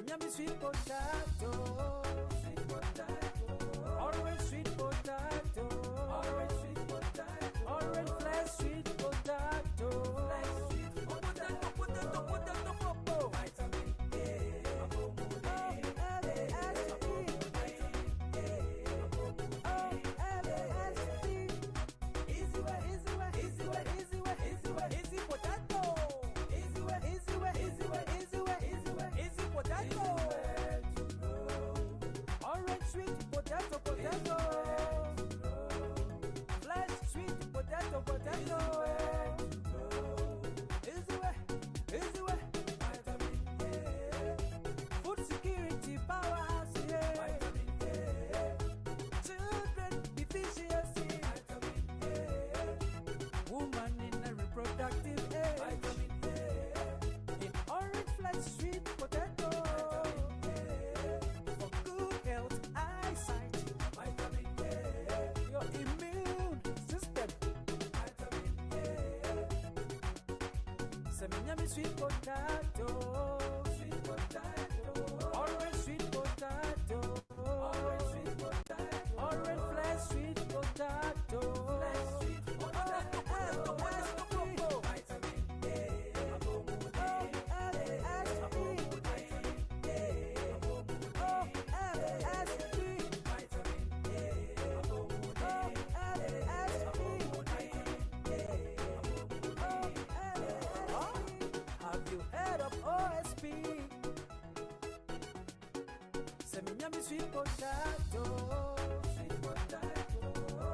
Yummy sweet potato, sweet potato, orange sweet potato, orange sweet potato, orange flesh sweet potato, flesh sweet potato, potato, potato, popo. Vitamin A, easy way, easy way, easy way, easy way, easy way, easy potato, easy way, easy way, easy way, easy way, easy way, easy potato. Orange sweet potato, potato. Flesh sweet potato, potato. Easy way, easy way. Vitamin A. Food security powerhouse, yeah. Vitamin A. Children deficiency. Vitamin A. Woman in a reproductive age. Vitamin A. In orange flesh sweet potato. For good health eyesight. Vitamin A. Your immune system. Vitamin A. Some yummy sweet potato. Sweet potato. Orange sweet potato. Orange sweet potato. Orange flesh sweet potato. Flesh sweet potato. Potato, potato, potato. Vitamin Have you heard of OSP? Some yummy sweet potato, sweet potato,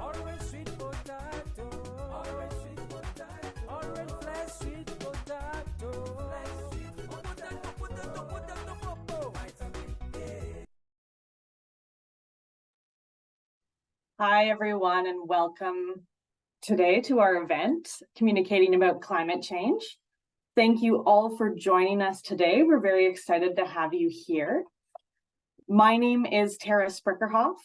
orange sweet potato, orange sweet potato, orange flesh sweet potato, flesh sweet potato, potato, potato, popo. Vitamin A. Hi, everyone, and welcome today to our event, Communicating About Climate Change. Thank you all for joining us today. We're very excited to have you here. My name is Tara Sprickerhoff.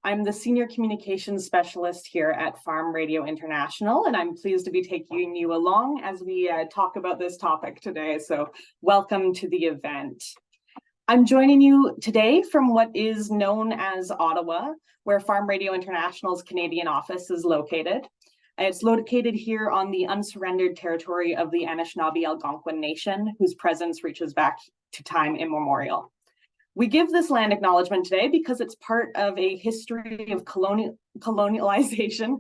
I'm the Senior Communications Specialist here at Farm Radio International, and I'm pleased to be taking you along as we talk about this topic today. So welcome to the event. I'm joining you today from what is known as Ottawa, where Farm Radio International's Canadian office is located. It's located here on the unsurrendered territory of the Anishinaabe Algonquin Nation, whose presence reaches back to time immemorial. We give this land acknowledgement today because it's part of a history of colonization,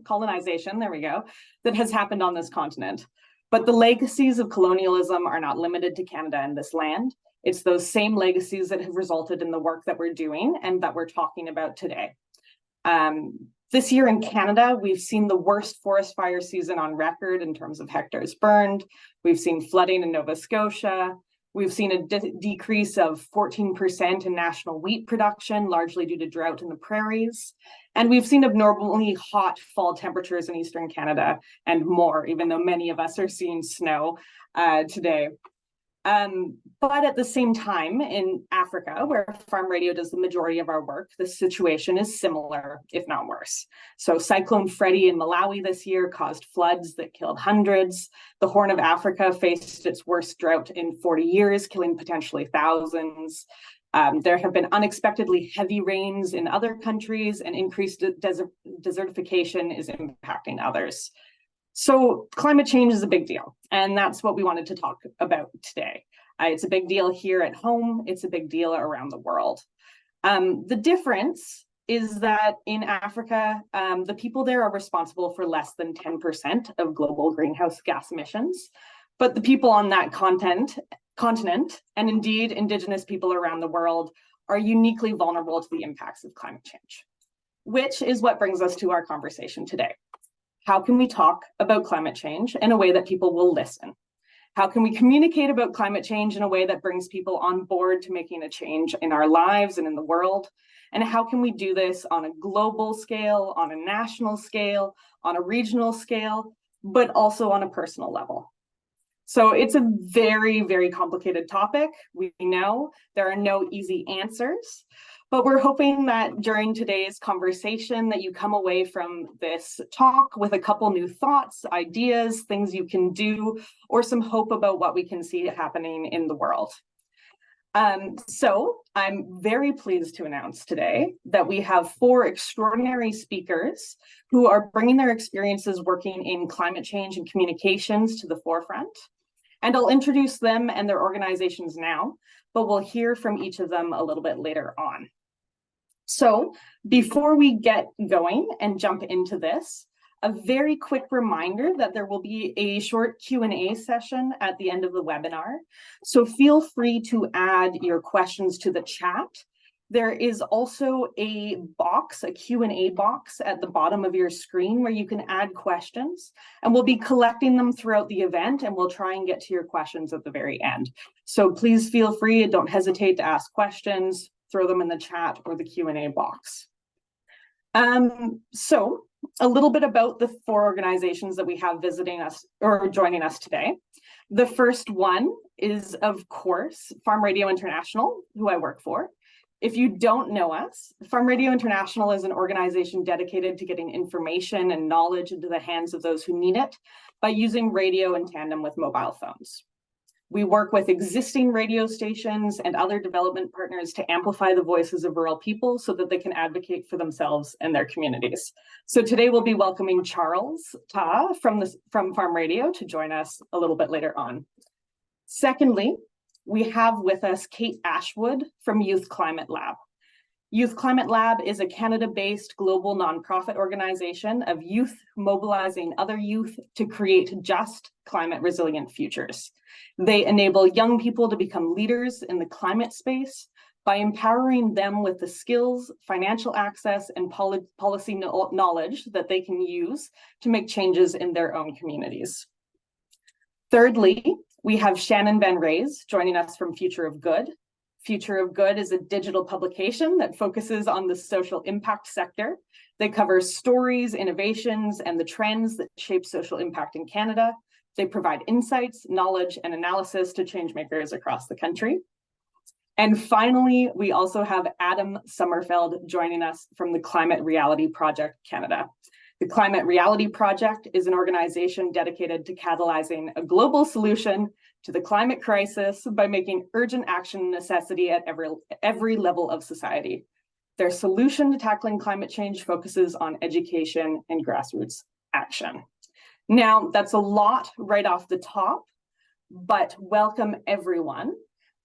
there we go, that has happened on this continent. But the legacies of colonialism are not limited to Canada and this land. It's those same legacies that have resulted in the work that we're doing and that we're talking about today. This year in Canada, we've seen the worst forest fire season on record in terms of hectares burned. We've seen flooding in Nova Scotia. We've seen a decrease of 14% in national wheat production, largely due to drought in the prairies. And we've seen abnormally hot fall temperatures in Eastern Canada and more, even though many of us are seeing snow today. But at the same time, in Africa, where Farm Radio does the majority of our work, the situation is similar, if not worse. So Cyclone Freddy in Malawi this year caused floods that killed hundreds. The Horn of Africa faced its worst drought in 40 years, killing potentially thousands. There have been unexpectedly heavy rains in other countries, and increased desertification is impacting others. So climate change is a big deal, and that's what we wanted to talk about today. It's a big deal here at home. It's a big deal around the world. The difference is that in Africa, the people there are responsible for less than 10% of global greenhouse gas emissions, but the people on that continent, and indeed Indigenous people around the world, are uniquely vulnerable to the impacts of climate change, which is what brings us to our conversation today. How can we talk about climate change in a way that people will listen? How can we communicate about climate change in a way that brings people on board to making a change in our lives and in the world? And how can we do this on a global scale, on a national scale, on a regional scale, but also on a personal level? So it's a very, very complicated topic. We know there are no easy answers. But we're hoping that during today's conversation that you come away from this talk with a couple new thoughts, ideas, things you can do, or some hope about what we can see happening in the world. So I'm very pleased to announce today that we have 4 extraordinary speakers who are bringing their experiences working in climate change and communications to the forefront. And I'll introduce them and their organizations now, but we'll hear from each of them a little bit later on. So before we get going and jump into this, a very quick reminder that there will be a short Q&A session at the end of the webinar. So feel free to add your questions to the chat. There is also a box, a Q&A box at the bottom of your screen where you can add questions, and we'll be collecting them throughout the event, and we'll try and get to your questions at the very end. So please feel free, don't hesitate to ask questions, throw them in the chat or the Q&A box. So a little bit about the 4 organizations that we have visiting us or joining us today. The first one is, of course, Farm Radio International, who I work for. If you don't know us, Farm Radio International is an organization dedicated to getting information and knowledge into the hands of those who need it by using radio in tandem with mobile phones. We work with existing radio stations and other development partners to amplify the voices of rural people so that they can advocate for themselves and their communities. So today we'll be welcoming Charles Ta from Farm Radio to join us a little bit later on. Secondly, we have with us Kate Ashwood from Youth Climate Lab. Youth Climate Lab is a Canada-based global nonprofit organization of youth mobilizing other youth to create just climate resilient futures. They enable young people to become leaders in the climate space by empowering them with the skills, financial access, and policy knowledge that they can use to make changes in their own communities. Thirdly, we have Shannon Van Raes joining us from Future of Good. Future of Good is a digital publication that focuses on the social impact sector. They cover stories, innovations, and the trends that shape social impact in Canada. They provide insights, knowledge, and analysis to change makers across the country. And finally, we also have Adam Sommerfeld joining us from the Climate Reality Project Canada. The Climate Reality Project is an organization dedicated to catalyzing a global solution to the climate crisis by making urgent action a necessity at every level of society. Their solution to tackling climate change focuses on education and grassroots action. Now, that's a lot right off the top, but welcome everyone.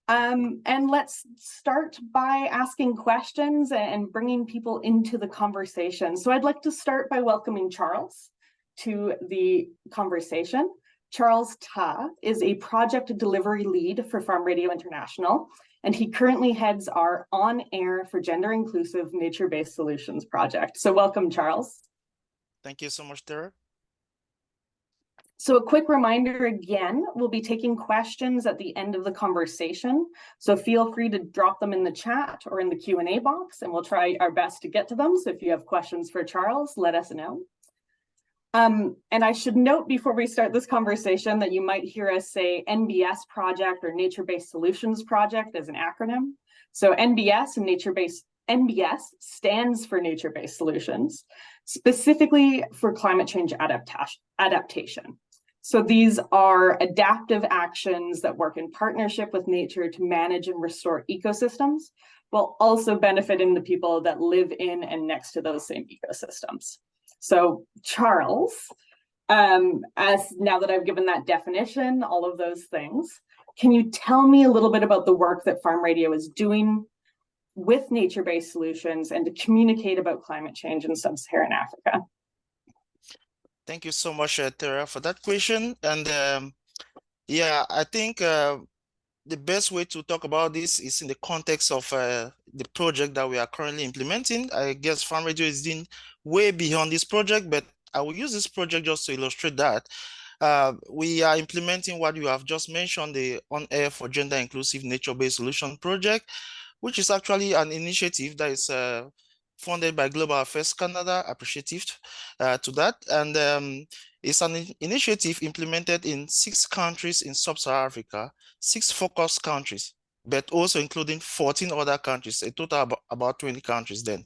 And let's start by asking questions and bringing people into the conversation. So I'd like to start by welcoming Charles to the conversation. Charles Ta is a project delivery lead for Farm Radio International, and he currently heads our On Air for Gender Inclusive Nature-Based Solutions project. So welcome, Charles. Thank you so much, Tara. So a quick reminder again, we'll be taking questions at the end of the conversation. So feel free to drop them in the chat or in the Q&A box, and we'll try our best to get to them. So if you have questions for Charles, let us know. And I should note before we start this conversation that you might hear us say NBS project or Nature-Based Solutions project as an acronym. So NBS and NBS stands for Nature-Based Solutions, specifically for climate change adaptation. So these are adaptive actions that work in partnership with nature to manage and restore ecosystems, while also benefiting the people that live in and next to those same ecosystems. So Charles, as now that I've given that definition, all of those things, can you tell me a little bit about the work that Farm Radio is doing with nature-based solutions and to communicate about climate change in sub-Saharan Africa? Thank you so much, Tara, for that question. And yeah, I think the best way to talk about this is in the context of the project that we are currently implementing. I guess Farm Radio is doing way beyond this project, but I will use this project just to illustrate that. We are implementing what you have just mentioned, the On Air for Gender Inclusive Nature-Based Solution project, which is actually an initiative that is funded by Global Affairs Canada, appreciative to that. And it's an initiative implemented in 6 countries in Sub-Saharan Africa, 6 focus countries, but also including 14 other countries, a total about 20 countries then.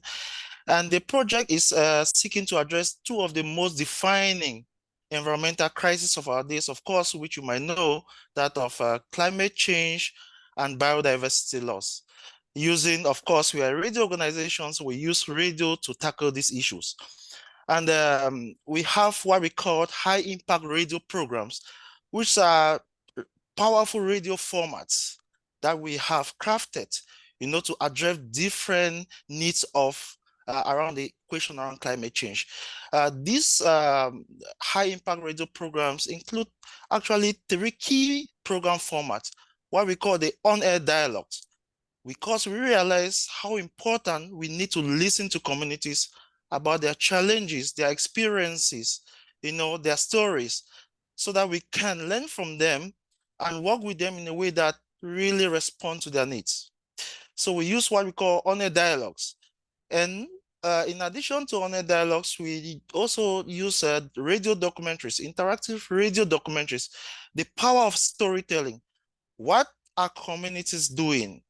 And the project is seeking to address 2 of the most defining environmental crises of our days, of course, which you might know, that of climate change and biodiversity loss. Using, of course, we are radio organizations, we use radio to tackle these issues. And we have what we call high impact radio programs, which are powerful radio formats that we have crafted, to address different needs of around the question around climate change. These high impact radio programs include actually 3 key program formats, what we call the on-air dialogues, because we realize how important we need to listen to communities about their challenges, their experiences, their stories, so that we can learn from them and work with them in a way that really responds to their needs. So we use what we call on-air dialogues. And in addition to on-air dialogues, we also use radio documentaries, interactive radio documentaries, the power of storytelling. What are communities doing?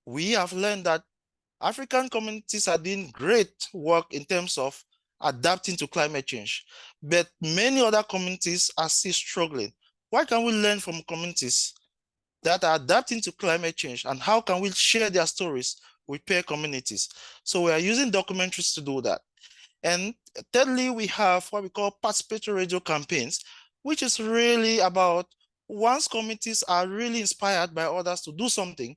We have learned that African communities are doing great work in terms of adapting to climate change, but many other communities are still struggling. What can we learn from communities that are adapting to climate change, and how can we share their stories with peer communities? So we are using documentaries to do that. And thirdly, we have what we call participatory radio campaigns, which is really about once communities are really inspired by others to do something,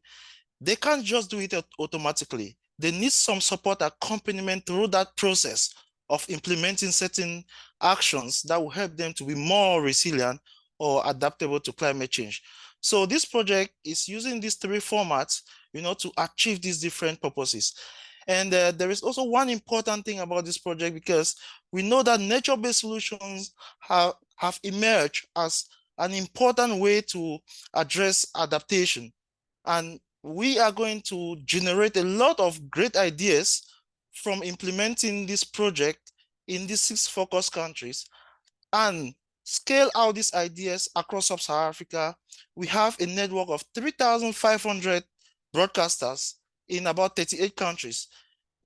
they can't just do it automatically. They need some support accompaniment through that process of implementing certain actions that will help them to be more resilient or adaptable to climate change. So this project is using these 3 formats, to achieve these different purposes. And there is also one important thing about this project, because we know that nature-based solutions have emerged as an important way to address adaptation. And we are going to generate a lot of great ideas from implementing this project in these 6 focus countries and scale out these ideas across Sub-Saharan Africa. We have a network of 3,500 broadcasters in about 38 countries.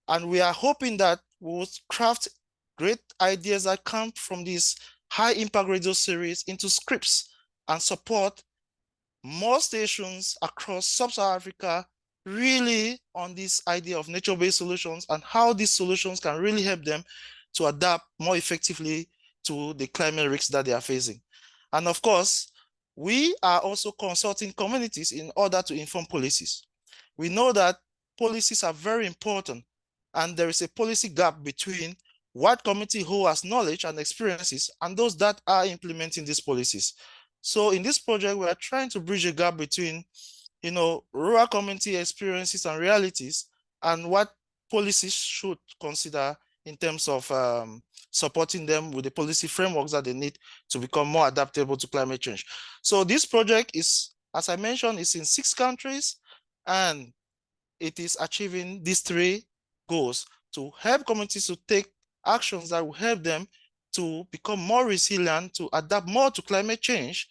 And we are hoping that we will craft great ideas that come from this high impact radio series into scripts and support more stations across Sub-Saharan Africa really on this idea of nature-based solutions and how these solutions can really help them to adapt more effectively to the climate risks that they are facing. And of course, we are also consulting communities in order to inform policies. We know that policies are very important, and there is a policy gap between what community who has knowledge and experiences and those that are implementing these policies. So in this project, we are trying to bridge a gap between, rural community experiences and realities and what policies should consider in terms of supporting them with the policy frameworks that they need to become more adaptable to climate change. So this project is, as I mentioned, is in 6 countries, and it is achieving these 3 goals to help communities to take actions that will help them to become more resilient, to adapt more to climate change,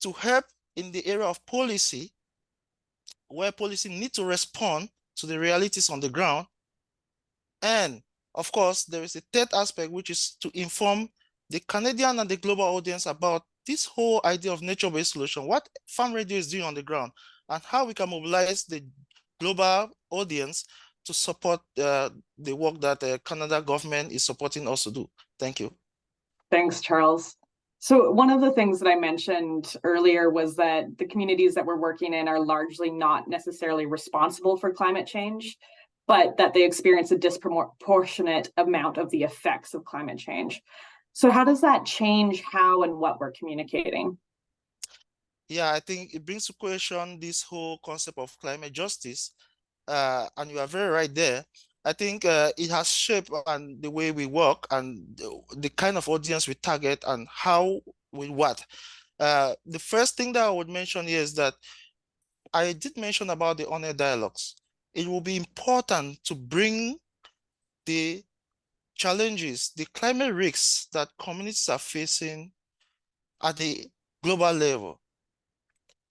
to help in the area of policy, where policy need to respond to the realities on the ground. And of course, there is a third aspect, which is to inform the Canadian and the global audience about this whole idea of nature-based solution, what farm radio is doing on the ground, and how we can mobilize the global audience to support the work that the Canada government is supporting us to do. Thank you. Thanks, Charles. So one of the things that I mentioned earlier was that the communities that we're working in are largely not necessarily responsible for climate change, but that they experience a disproportionate amount of the effects of climate change. So how does that change how and what we're communicating? Yeah, I think it brings to question this whole concept of climate justice, and you are very right there. I think it has shaped and the way we work and the kind of audience we target and how we what. The first thing that I would mention here is that I did mention about the on-air dialogues. It will be important to bring the challenges, the climate risks that communities are facing at the global level,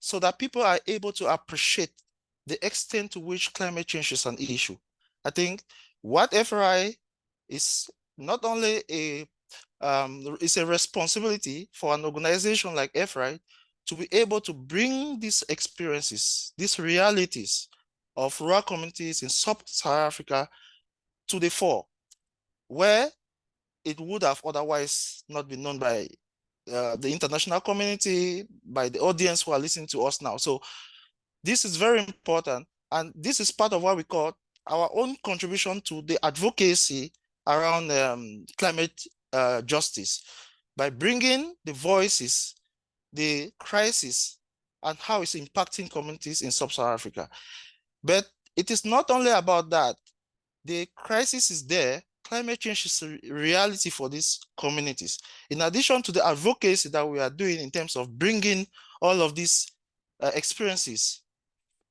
so that people are able to appreciate the extent to which climate change is an issue. I think what FRI is not only it's a responsibility for an organization like FRI to be able to bring these experiences, these realities of rural communities in sub-Saharan Africa to the fore, where it would have otherwise not been known by the international community, by the audience who are listening to us now. So this is very important. And this is part of what we call our own contribution to the advocacy around climate justice, by bringing the voices, the crisis, and how it's impacting communities in sub-Saharan Africa. But it is not only about that. The crisis is there. Climate change is a reality for these communities. In addition to the advocacy that we are doing in terms of bringing all of these experiences,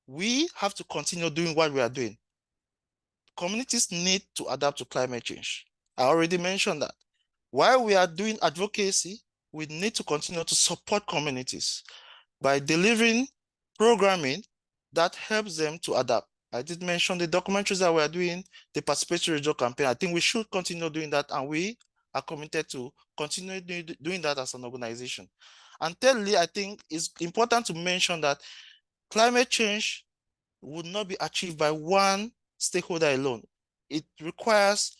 we have to continue doing what we are doing. Communities need to adapt to climate change. I already mentioned that. While we are doing advocacy, we need to continue to support communities by delivering programming that helps them to adapt. I did mention the documentaries that we are doing, the participatory radio campaign. I think we should continue doing that, and we are committed to continue doing that as an organization. And thirdly, I think it's important to mention that climate change would not be achieved by one stakeholder alone. It requires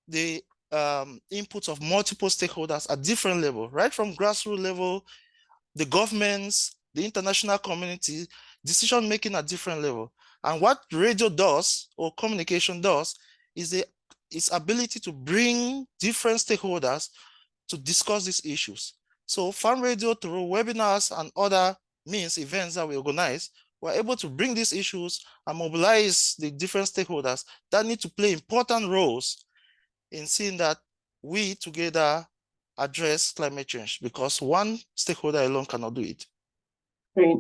the inputs of multiple stakeholders at different levels, right from grassroots level, the governments, the international community, decision-making at different level. And what radio does, or communication does, is its ability to bring different stakeholders to discuss these issues. So Farm Radio, through webinars and other means, events that we organize, we're able to bring these issues and mobilize the different stakeholders that need to play important roles in seeing that we together address climate change, because one stakeholder alone cannot do it. Great.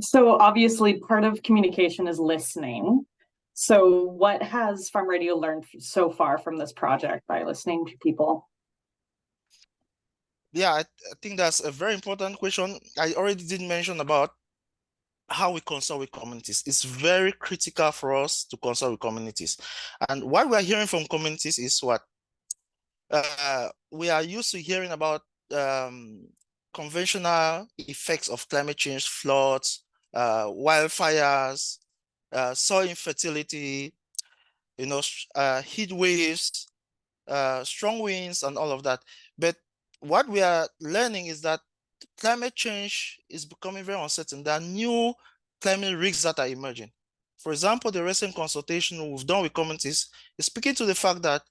So obviously part of communication is listening. So what has Farm Radio learned so far from this project by listening to people? Yeah, I think that's a very important question. I already did mention about how we consult with communities. It's very critical for us to consult with communities. And what we're hearing from communities is what? We are used to hearing about conventional effects of climate change, floods, wildfires, soil infertility, heat waves, strong winds, and all of that. But what we are learning is that climate change is becoming very uncertain. There are new climate risks that are emerging. For example, the recent consultation we've done with communities is speaking to the fact that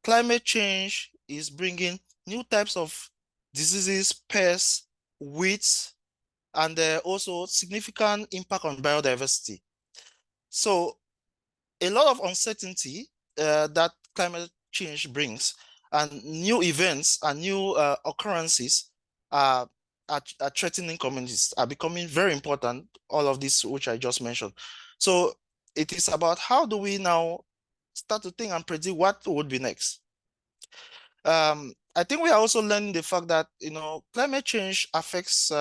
climate change is bringing new types of diseases, pests, weeds, and also significant impact on biodiversity. So a lot of uncertainty that climate change brings, and new events and new occurrences are threatening communities, are becoming very important, all of this which I just mentioned. So it is about how do we now start to think and predict what would be next. I think we are also learning the fact that, climate change affects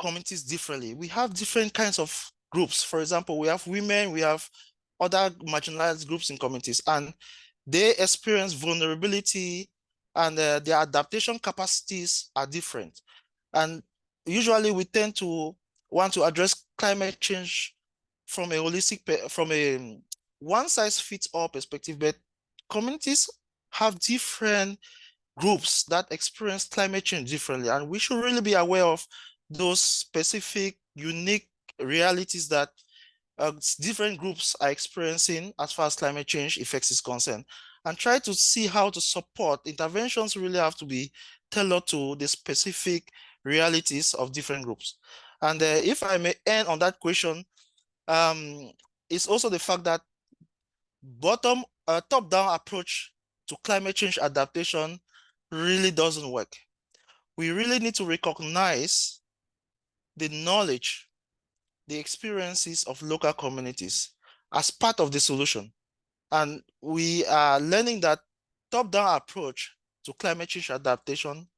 communities differently. We have different kinds of groups. For example, we have women, we have other marginalized groups in communities, and they experience vulnerability, and their adaptation capacities are different. And usually we tend to want to address climate change from a holistic, from a one-size-fits-all perspective, but communities have different groups that experience climate change differently, and we should really be aware of those specific, unique realities that different groups are experiencing as far as climate change effects is concerned, and try to see how to support. Interventions really have to be tailored to the specific realities of different groups. And if I may end on that question, it's also the fact that top-down approach to climate change adaptation really doesn't work. We really need to recognize the knowledge, the experiences of local communities as part of the solution. And we are learning that top-down approach to climate change adaptation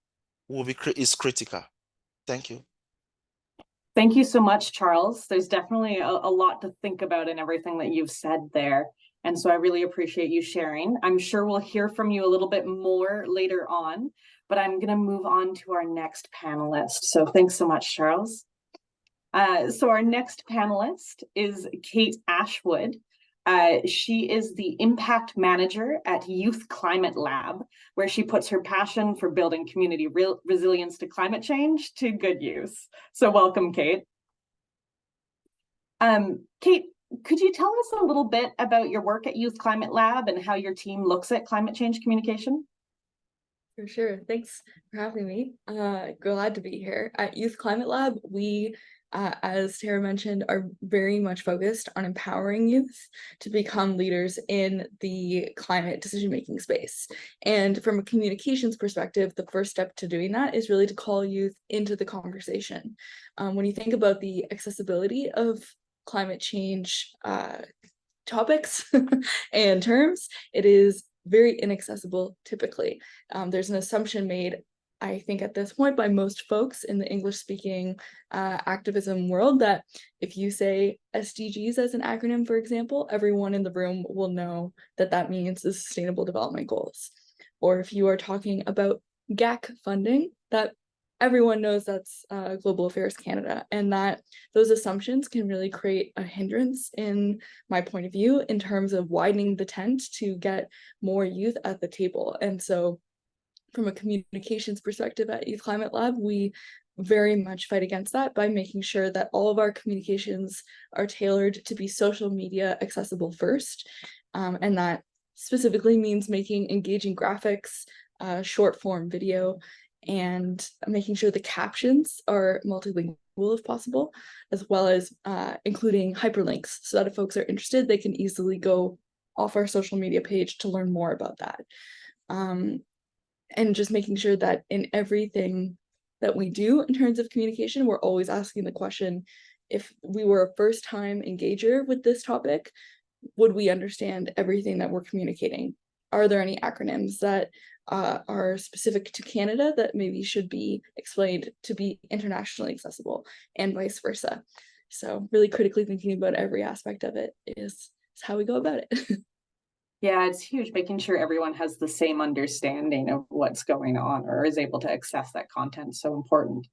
is critical. Thank you. Thank you so much, Charles. There's definitely a lot to think about in everything that you've said there. And so I really appreciate you sharing. I'm sure we'll hear from you a little bit more later on, but I'm going to move on to our next panelist. So thanks so much, Charles. So our next panelist is Kate Ashwood. She is the impact manager at Youth Climate Lab, where she puts her passion for building community resilience to climate change to good use. So welcome, Kate. Kate, could you tell us a little bit about your work at Youth Climate Lab and how your team looks at climate change communication? For sure. Thanks for having me. Glad to be here. At Youth Climate Lab, we, as Tara mentioned, are very much focused on empowering youth to become leaders in the climate decision-making space. And from a communications perspective, the first step to doing that is really to call youth into the conversation. When you think about the accessibility of climate change topics and terms, it is very inaccessible typically. There's an assumption made, I think at this point, by most folks in the English-speaking activism world that if you say SDGs as an acronym, for example, everyone in the room will know that that means the Sustainable Development Goals. Or if you are talking about GAC funding, that everyone knows that's Global Affairs Canada, and that those assumptions can really create a hindrance in my point of view in terms of widening the tent to get more youth at the table. And so from a communications perspective at Youth Climate Lab, we very much fight against that by making sure that all of our communications are tailored to be social media accessible first. And that specifically means making engaging graphics, short form video, and making sure the captions are multilingual if possible, as well as including hyperlinks so that if folks are interested, they can easily go off our social media page to learn more about that. And just making sure that in everything that we do in terms of communication, we're always asking the question, if we were a first-time engager with this topic, would we understand everything that we're communicating? Are there any acronyms that are specific to Canada that maybe should be explained to be internationally accessible, and vice versa? So really critically thinking about every aspect of it is how we go about it. Yeah, it's huge, making sure everyone has the same understanding of what's going on or is able to access that content. So important.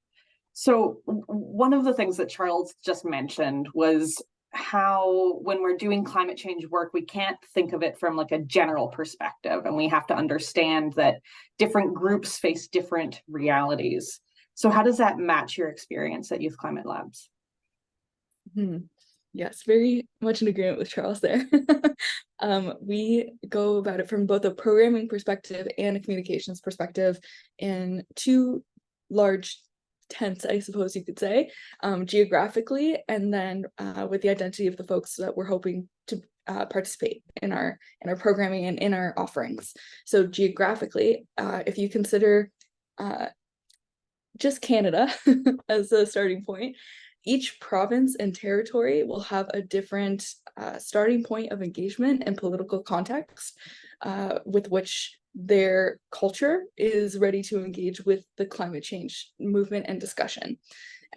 So one of the things that Charles just mentioned was how when we're doing climate change work, we can't think of it from like a general perspective, and we have to understand that different groups face different realities. So how does that match your experience at Youth Climate Labs? Yes, very much in agreement with Charles there. We go about it from both a programming perspective and a communications perspective in two large tents, I suppose you could say, geographically, and then with the identity of the folks that we're hoping to participate in our programming and in our offerings. So geographically, if you consider just Canada as a starting point, each province and territory will have a different starting point of engagement and political context with which their culture is ready to engage with the climate change movement and discussion.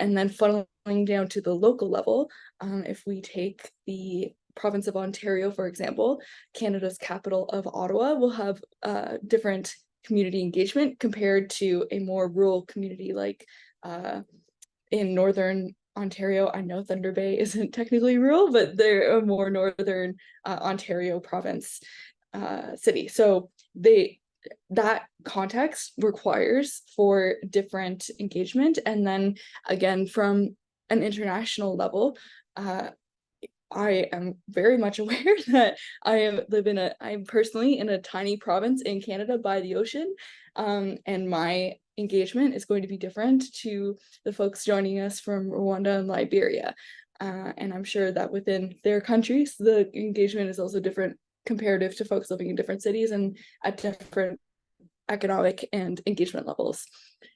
And then funneling down to the local level, if we take the province of Ontario, for example, Canada's capital of Ottawa will have different community engagement compared to a more rural community like in Northern Ontario. I know Thunder Bay isn't technically rural, but they're a more northern Ontario province city. So that context requires for different engagement. And then again, from an international level, I am very much aware that I'm personally in a tiny province in Canada by the ocean, and my engagement is going to be different to the folks joining us from Rwanda and Liberia. And I'm sure that within their countries, the engagement is also different comparative to folks living in different cities and at different economic and engagement levels.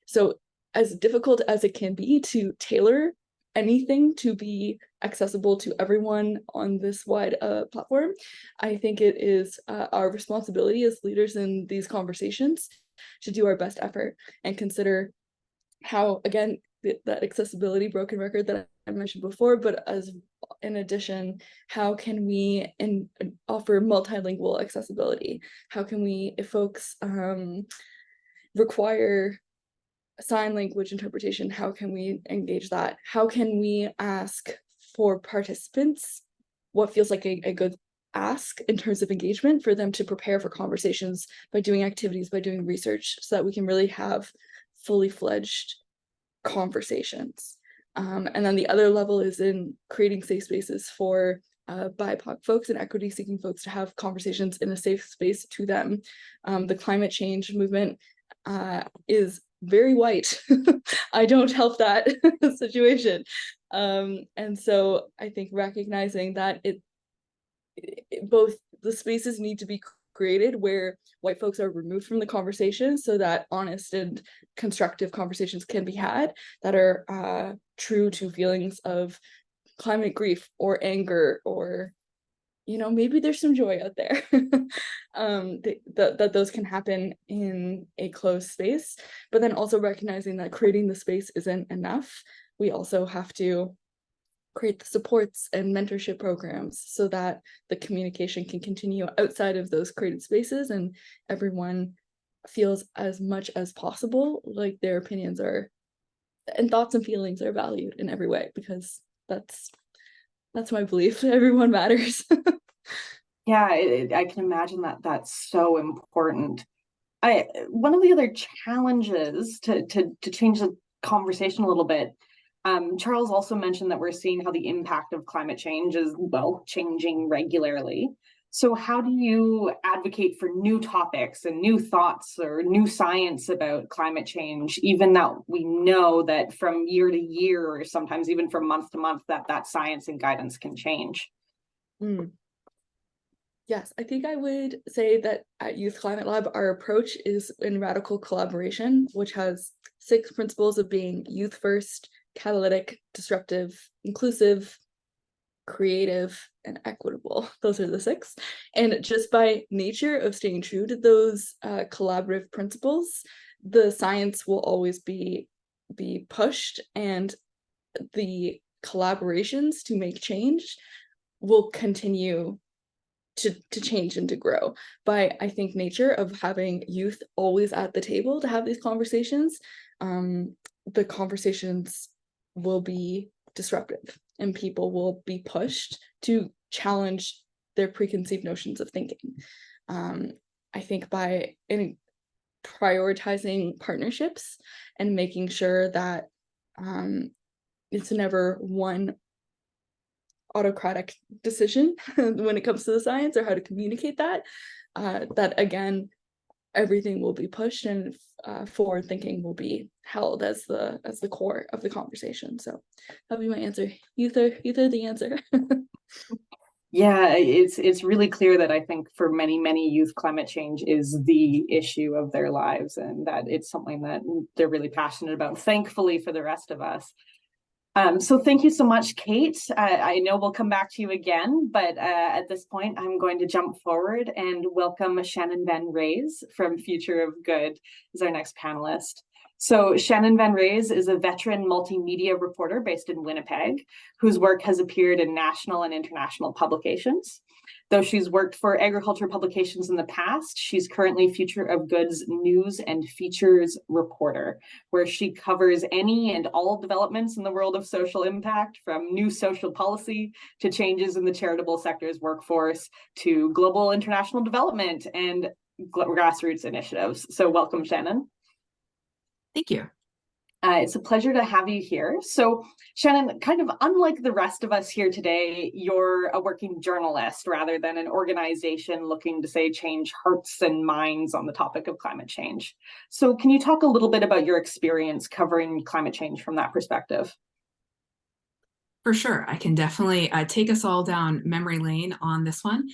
So as difficult as it can be to tailor anything to be accessible to everyone on this wide platform, I think it is our responsibility as leaders in these conversations to do our best effort and consider how, again, that accessibility broken record that I mentioned before, but as in addition, how can we offer multilingual accessibility? How can we, if folks require sign language interpretation. How can we engage that? How can we ask for participants what feels like a good ask in terms of engagement for them to prepare for conversations by doing activities, by doing research, so that we can really have fully fledged conversations. And then the other level is in creating safe spaces for BIPOC folks and equity seeking folks to have conversations in a safe space to them. The climate change movement is very white. I don't help that situation. And so I think recognizing that both the spaces need to be created where white folks are removed from the conversation so that honest and constructive conversations can be had that are true to feelings of climate grief or anger, or maybe there's some joy out there. That those can happen in a closed space, but then also recognizing that creating the space isn't enough. We also have to create the supports and mentorship programs so that the communication can continue outside of those created spaces and everyone feels as much as possible like their opinions are and thoughts and feelings are valued in every way, because that's my belief. Everyone matters. Yeah, I can imagine that that's so important. One of the other challenges to change the conversation a little bit, Charles also mentioned that we're seeing how the impact of climate change is, well, changing regularly. So how do you advocate for new topics and new thoughts or new science about climate change, even that we know that from year to year, or sometimes even from month to month, that science and guidance can change? Yes, I think I would say that at Youth Climate Lab, our approach is in radical collaboration, which has 6 principles of being youth first, catalytic, disruptive, inclusive, creative, and equitable. Those are the 6. And just by nature of staying true to those collaborative principles, the science will always be pushed, and the collaborations to make change will continue to change and to grow. By, I think, nature of having youth always at the table to have these conversations, the conversations will be disruptive and people will be pushed to challenge their preconceived notions of thinking. I think by prioritizing partnerships and making sure that it's never one autocratic decision when it comes to the science or how to communicate that, that again, everything will be pushed and forward thinking will be held as the core of the conversation. So that'll be my answer. Youth are the answer. Yeah, it's really clear that I think for many youth, climate change is the issue of their lives, and that it's something that they're really passionate about, thankfully, for the rest of us. So thank you so much, Kate. I know we'll come back to you again, but at this point, I'm going to jump forward and welcome Shannon Van Raes from Future of Good as our next panelist. So Shannon Van Raes is a veteran multimedia reporter based in Winnipeg, whose work has appeared in national and international publications. Though she's worked for agriculture publications in the past, she's currently Future of Good's news and features reporter, where she covers any and all developments in the world of social impact, from new social policy to changes in the charitable sector's workforce to global international development and grassroots initiatives. So welcome, Shannon. Thank you. It's a pleasure to have you here. So Shannon, kind of unlike the rest of us here today, you're a working journalist rather than an organization looking to, say, change hearts and minds on the topic of climate change. So can you talk a little bit about your experience covering climate change from that perspective? For sure. I can definitely take us all down memory lane on this one.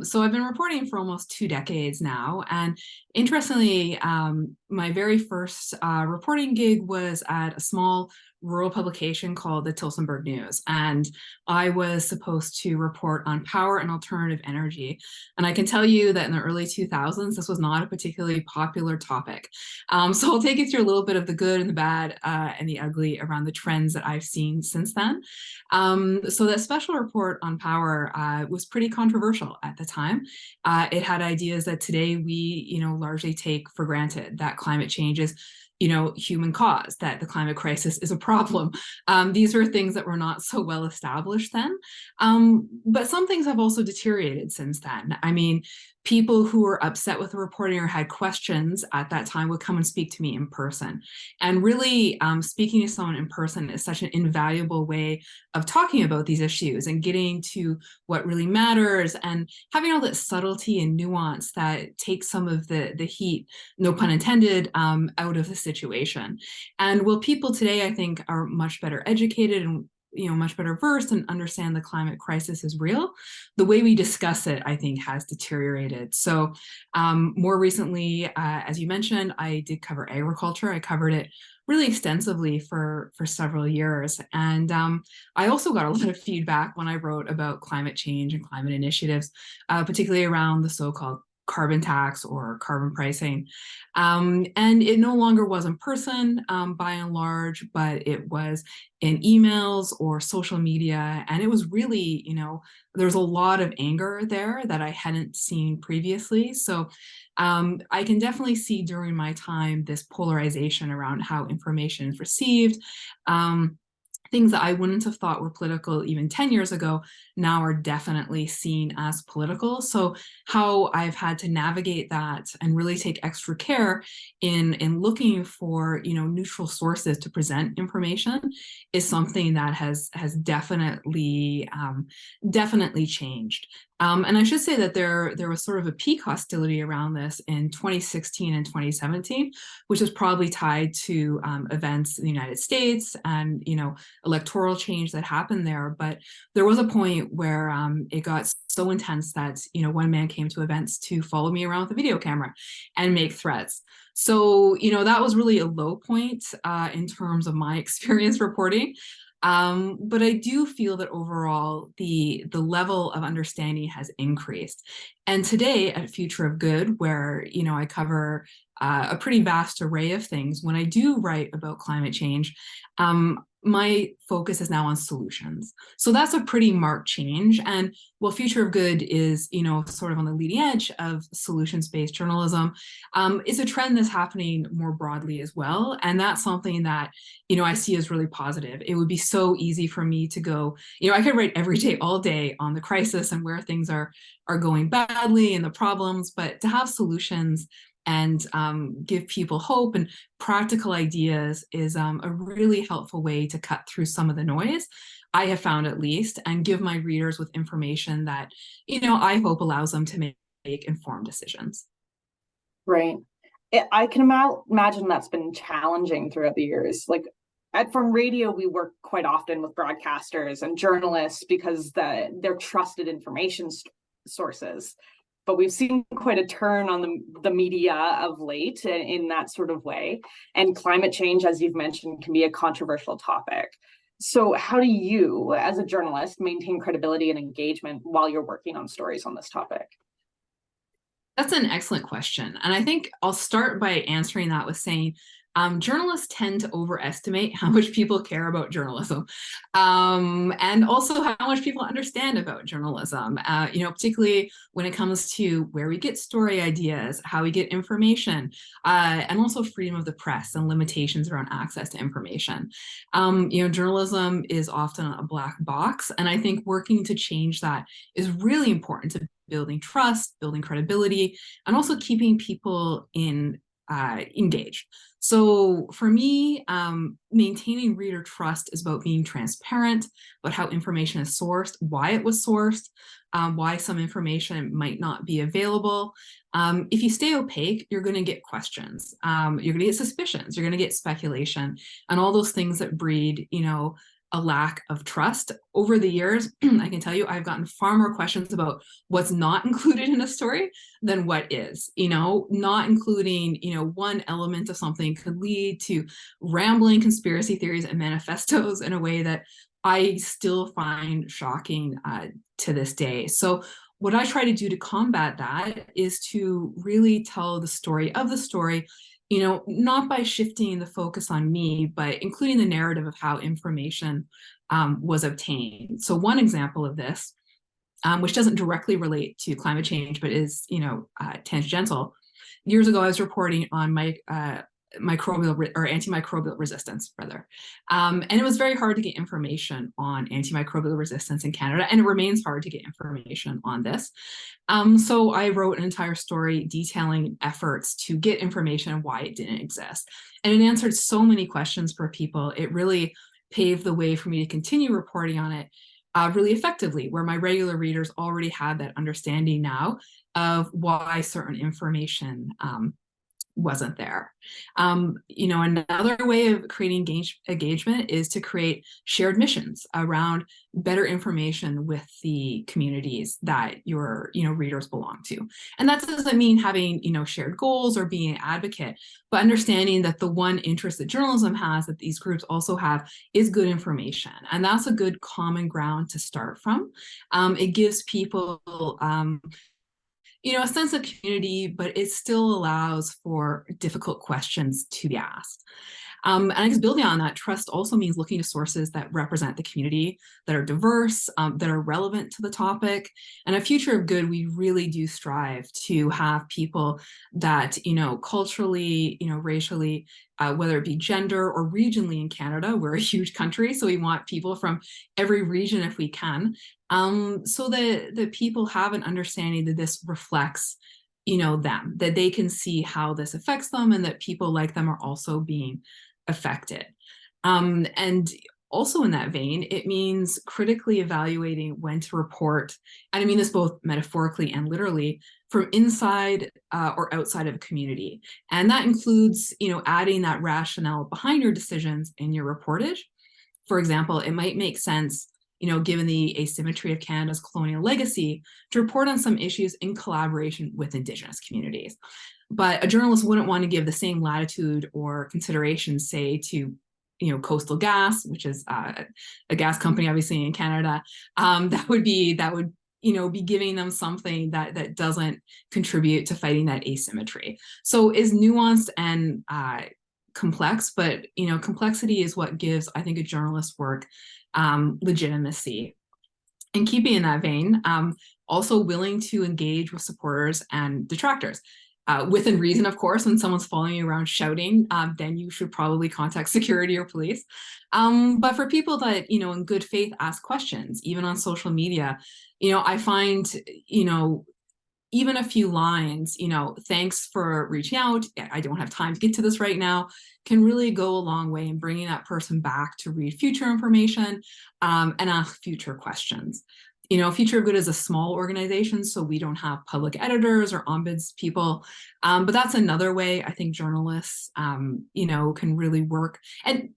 So I've been reporting for almost 2 decades now. And interestingly, my very first reporting gig was at a small rural publication called the Tillsonburg News, and I was supposed to report on power and alternative energy. And I can tell you that in the early 2000s, this was not a particularly popular topic. So I'll take you through a little bit of the good and the bad and the ugly around the trends that I've seen since then. So that special report on power was pretty controversial at the time. It had ideas that today we, largely take for granted, that climate change is, human caused, that the climate crisis is a problem. These were things that were not so well established then. But some things have also deteriorated since then. I mean, people who were upset with the reporting or had questions at that time would come and speak to me in person. And really, speaking to someone in person is such an invaluable way of talking about these issues and getting to what really matters and having all that subtlety and nuance that takes some of the heat, no pun intended, out of the situation. And while people today, I think, are much better educated and much better versed and understand the climate crisis is real, the way we discuss it, I think, has deteriorated. So more recently, as you mentioned, I did cover agriculture. I covered it really extensively for several years. And I also got a lot of feedback when I wrote about climate change and climate initiatives, particularly around the so-called carbon tax or carbon pricing. And it no longer was in person by and large, but it was in emails or social media. And it was really, there's a lot of anger there that I hadn't seen previously. So I can definitely see during my time this polarization around how information is received. Things that I wouldn't have thought were political even 10 years ago now are definitely seen as political. So how I've had to navigate that and really take extra care in looking for, neutral sources to present information is something that has definitely changed. And I should say that there was sort of a peak hostility around this in 2016 and 2017, which is probably tied to events in the United States and, electoral change that happened there. But there was a point where it got so intense that, one man came to events to follow me around with a video camera and make threats. So, that was really a low point in terms of my experience reporting. But I do feel that overall the level of understanding has increased. And today at Future of Good, where I cover a pretty vast array of things, when I do write about climate change, my focus is now on solutions. So that's a pretty marked change. And while Future of Good is, sort of on the leading edge of solutions-based journalism, is a trend that's happening more broadly as well. And that's something that, I see as really positive. It would be so easy for me to go, I could write every day, all day on the crisis and where things are going badly and the problems, but to have solutions and give people hope and practical ideas is a really helpful way to cut through some of the noise, I have found at least, and give my readers with information that, I hope allows them to make informed decisions. Right. I can imagine that's been challenging throughout the years. Like from radio, we work quite often with broadcasters and journalists because they're trusted information sources. But we've seen quite a turn on the media of late in that sort of way. And climate change, as you've mentioned, can be a controversial topic. So how do you, as a journalist, maintain credibility and engagement while you're working on stories on this topic? That's an excellent question. And I think I'll start by answering that with saying, journalists tend to overestimate how much people care about journalism, and also how much people understand about journalism, particularly when it comes to where we get story ideas, how we get information, and also freedom of the press and limitations around access to information. Journalism is often a black box, and I think working to change that is really important to building trust, building credibility, and also keeping people engaged. So for me, maintaining reader trust is about being transparent about how information is sourced, why it was sourced, why some information might not be available. If you stay opaque, you're going to get questions. You're going to get suspicions. You're going to get speculation, and all those things that breed, a lack of trust. Over the years, I can tell you, I've gotten far more questions about what's not included in a story than what is. Not including, one element of something could lead to rambling conspiracy theories and manifestos in a way that I still find shocking to this day. So what I try to do to combat that is to really tell the story of the story, not by shifting the focus on me, but including the narrative of how information was obtained. So one example of this, which doesn't directly relate to climate change, but is, tangential. Years ago, I was reporting on antimicrobial resistance, rather. And it was very hard to get information on antimicrobial resistance in Canada, and it remains hard to get information on this. So I wrote an entire story detailing efforts to get information on why it didn't exist. And it answered so many questions for people. It really paved the way for me to continue reporting on it really effectively, where my regular readers already had that understanding now of why certain information wasn't there. Another way of creating engagement is to create shared missions around better information with the communities that your readers belong to. And that doesn't mean having shared goals or being an advocate, but understanding that the one interest that journalism has, that these groups also have, is good information. And that's a good common ground to start from. It gives people a sense of community, but it still allows for difficult questions to be asked. And I guess building on that, trust also means looking to sources that represent the community, that are diverse, that are relevant to the topic. And at Future of Good, we really do strive to have people that, culturally, racially, whether it be gender or regionally in Canada, we're a huge country, so we want people from every region if we can, so that people have an understanding that this reflects them, that they can see how this affects them, and that people like them are also being affected. And also in that vein, it means critically evaluating when to report, and I mean this both metaphorically and literally, from inside or outside of a community. And that includes, adding that rationale behind your decisions in your reportage. For example, it might make sense, given the asymmetry of Canada's colonial legacy, to report on some issues in collaboration with Indigenous communities. But a journalist wouldn't want to give the same latitude or consideration, say, to Coastal Gas, which is a gas company, obviously in Canada. That would be giving them something that doesn't contribute to fighting that asymmetry. So is nuanced and complex, but complexity is what gives, I think, a journalist's work legitimacy. And keeping in that vein, also willing to engage with supporters and detractors. Within reason, of course. When someone's following you around shouting, then you should probably contact security or police. But for people that, in good faith ask questions, even on social media, I find, even a few lines, thanks for reaching out, I don't have time to get to this right now, can really go a long way in bringing that person back to read future information and ask future questions. Future of Good is a small organization, so we don't have public editors or ombuds people, but that's another way I think journalists, can really work, and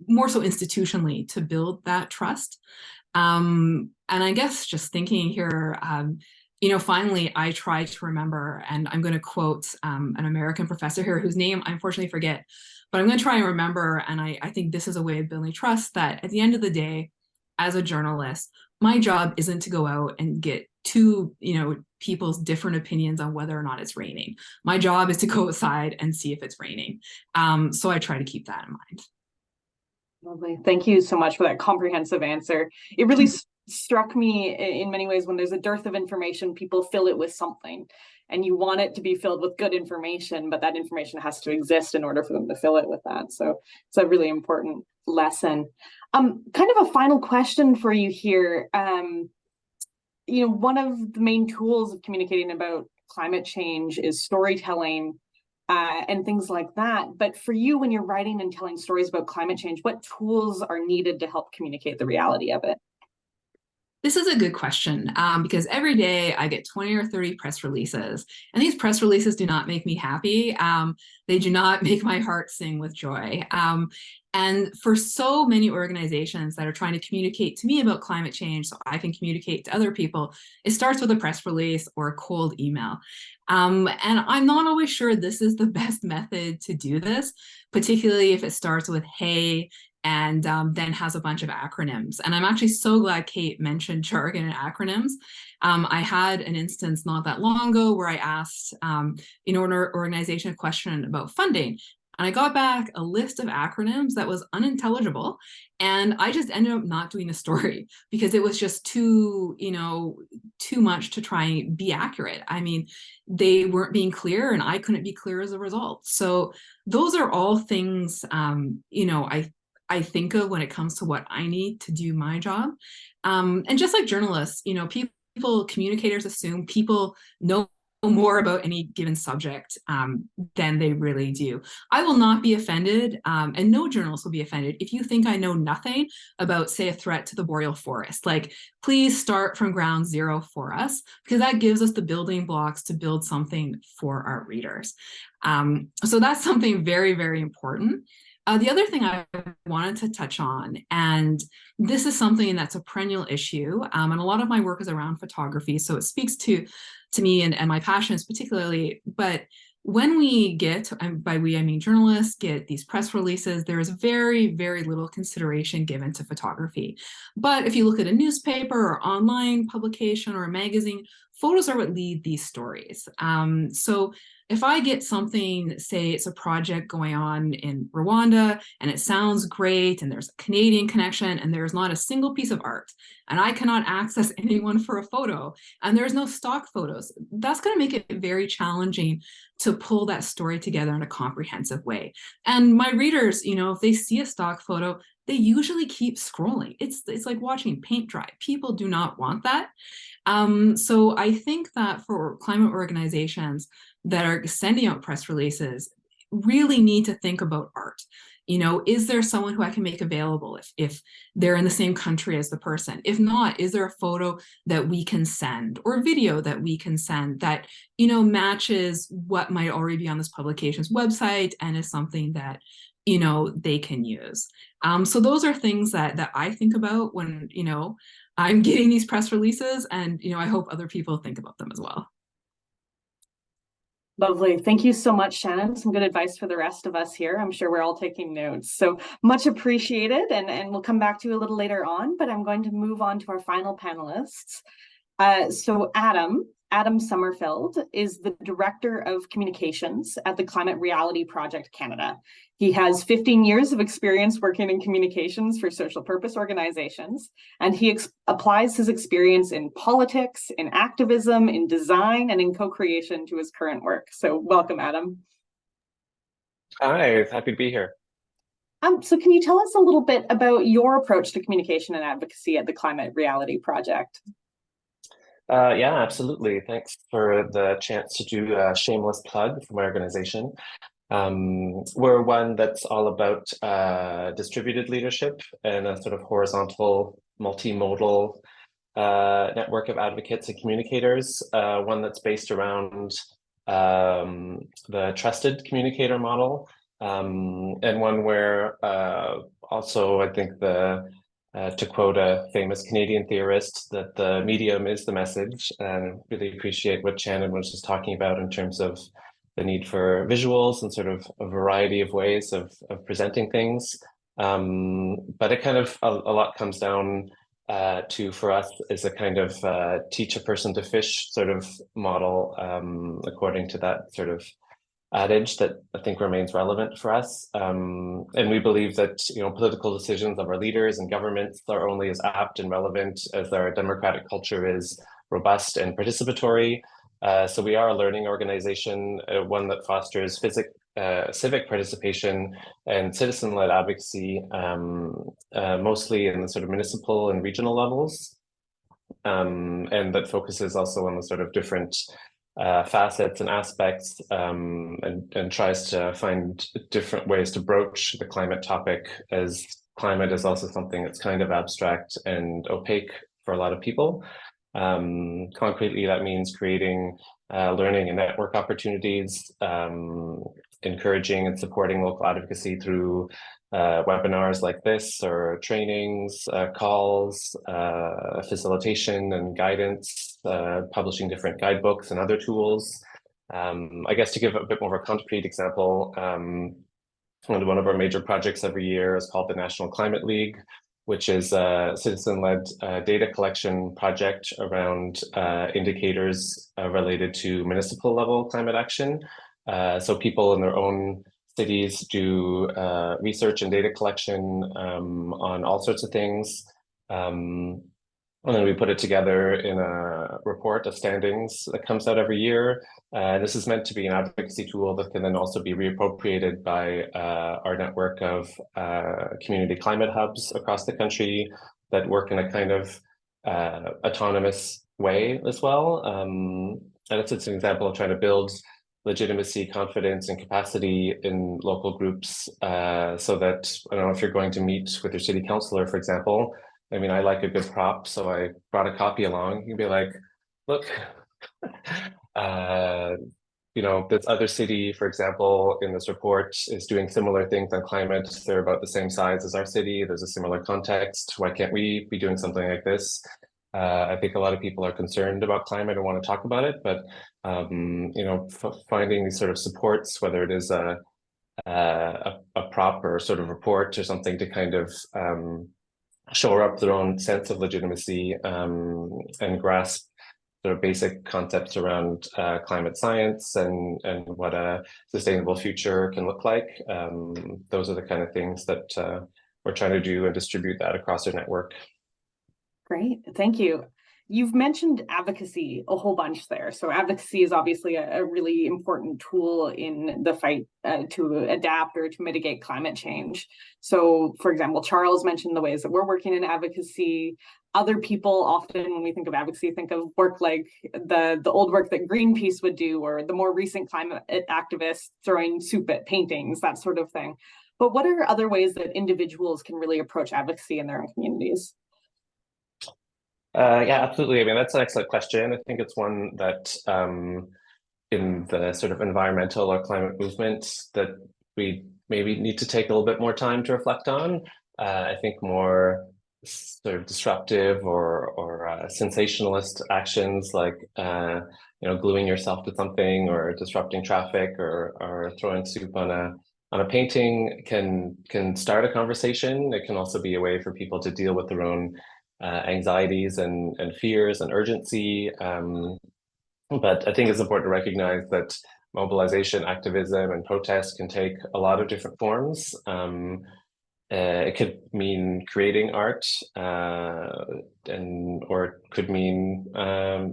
more so institutionally, to build that trust. And I guess just thinking here, finally, I try to remember, and I'm going to quote an American professor here whose name I unfortunately forget, but I'm going to try and remember, and I think this is a way of building trust, that at the end of the day, as a journalist, my job isn't to go out and get two, people's different opinions on whether or not it's raining. My job is to go outside and see if it's raining. So I try to keep that in mind. Lovely. Thank you so much for that comprehensive answer. It really struck me in many ways, when there's a dearth of information, people fill it with something, and you want it to be filled with good information, but that information has to exist in order for them to fill it with that. So it's a really important lesson. Kind of a final question for you here. One of the main tools of communicating about climate change is storytelling and things like that. But for you, when you're writing and telling stories about climate change, what tools are needed to help communicate the reality of it? This is a good question because every day I get 20 or 30 press releases, and these press releases do not make me happy. They do not make my heart sing with joy. And for so many organizations that are trying to communicate to me about climate change so I can communicate to other people, it starts with a press release or a cold email. And I'm not always sure this is the best method to do this, particularly if it starts with, hey, and then has a bunch of acronyms. And I'm actually so glad Kate mentioned jargon and acronyms. I had an instance not that long ago where I asked an organization a question about funding. And I got back a list of acronyms that was unintelligible. And I just ended up not doing the story because it was just too much to try and be accurate. I mean, they weren't being clear and I couldn't be clear as a result. So those are all things, I think of when it comes to what I need to do my job. And just like journalists, communicators assume people know more about any given subject than they really do. I will not be offended, and no journalist will be offended if you think I know nothing about, say, a threat to the boreal forest. Like, please start from ground zero for us, because that gives us the building blocks to build something for our readers. So that's something very, very important. The other thing I wanted to touch on, and this is something that's a perennial issue, and a lot of my work is around photography, so it speaks to me and my passions particularly, but when we get, and by we I mean journalists, get these press releases, there is very, very little consideration given to photography. But if you look at a newspaper or online publication or a magazine, photos are what lead these stories. So if I get something, say it's a project going on in Rwanda and it sounds great and there's a Canadian connection and there's not a single piece of art and I cannot access anyone for a photo and there's no stock photos, that's going to make it very challenging to pull that story together in a comprehensive way. And my readers, if they see a stock photo, they usually keep scrolling. It's like watching paint dry. People do not want that. So I think that for climate organizations that are sending out press releases really need to think about art. Is there someone who I can make available if they're in the same country as the person? If not, is there a photo that we can send or video that we can send that, matches what might already be on this publication's website and is something that, they can use? So those are things that I think about when, I'm getting these press releases, and, I hope other people think about them as well. Lovely. Thank you so much, Shannon. Some good advice for the rest of us here. I'm sure we're all taking notes. So much appreciated. And we'll come back to you a little later on, but I'm going to move on to our final panelists. So Adam Summerfield is the Director of Communications at the Climate Reality Project Canada. He has 15 years of experience working in communications for social purpose organizations, and he applies his experience in politics, in activism, in design, and in co-creation to his current work. So welcome, Adam. Hi, happy to be here. So can you tell us a little bit about your approach to communication and advocacy at the Climate Reality Project? Yeah, absolutely. Thanks for the chance to do a shameless plug for my organization. We're one that's all about distributed leadership and a sort of horizontal, multimodal network of advocates and communicators, one that's based around the trusted communicator model, and one where also I think to quote a famous Canadian theorist, that the medium is the message, and really appreciate what Shannon was just talking about in terms of the need for visuals and sort of a variety of ways of presenting things. But it kind of, a lot comes down to, for us, is a kind of teach a person to fish sort of model, according to that sort of adage that I think remains relevant for us. And we believe that, political decisions of our leaders and governments are only as apt and relevant as our democratic culture is robust and participatory. So we are a learning organization, one that fosters civic participation and citizen-led advocacy, mostly in the sort of municipal and regional levels, and that focuses also on the sort of different facets and aspects, and tries to find different ways to broach the climate topic, as climate is also something that's kind of abstract and opaque for a lot of people. Concretely, that means creating learning and network opportunities, encouraging and supporting local advocacy through webinars like this, or trainings, calls, facilitation and guidance, publishing different guidebooks and other tools. I guess to give a bit more of a concrete example, one of our major projects every year is called the National Climate League, which is a citizen-led data collection project around indicators related to municipal level climate action. So people in their own cities do research and data collection on all sorts of things. And then we put it together in a report of standings that comes out every year. This is meant to be an advocacy tool that can then also be reappropriated by our network of community climate hubs across the country that work in a kind of autonomous way as well. And it's an example of trying to build legitimacy, confidence, and capacity in local groups so that, I don't know, if you're going to meet with your city councillor, for example, I mean, I like a good prop, so I brought a copy along. You'd be like, look, you know, this other city, for example, in this report is doing similar things on climate. They're about the same size as our city. There's a similar context. Why can't we be doing something like this? I think a lot of people are concerned about climate and want to talk about it, but you know, finding these sort of supports, whether it is a prop or sort of report or something to kind of shore up their own sense of legitimacy and grasp sort of basic concepts around climate science and what a sustainable future can look like. Those are the kind of things that we're trying to do and distribute that across our network. Great, thank you. You've mentioned advocacy a whole bunch there. So advocacy is obviously a really important tool in the fight to adapt or to mitigate climate change. So, for example, Charles mentioned the ways that we're working in advocacy. Other people often, when we think of advocacy, think of work like the old work that Greenpeace would do, or the more recent climate activists throwing soup at paintings, that sort of thing. But what are other ways that individuals can really approach advocacy in their own communities? Yeah, absolutely. I mean, that's an excellent question. I think it's one that in the sort of environmental or climate movement that we maybe need to take a little bit more time to reflect on. I think more sort of disruptive or sensationalist actions like you know, gluing yourself to something or disrupting traffic or throwing soup on a painting can start a conversation. It can also be a way for people to deal with their own anxieties and fears and urgency. But I think it's important to recognize that mobilization, activism, and protest can take a lot of different forms. It could mean creating art, or it could mean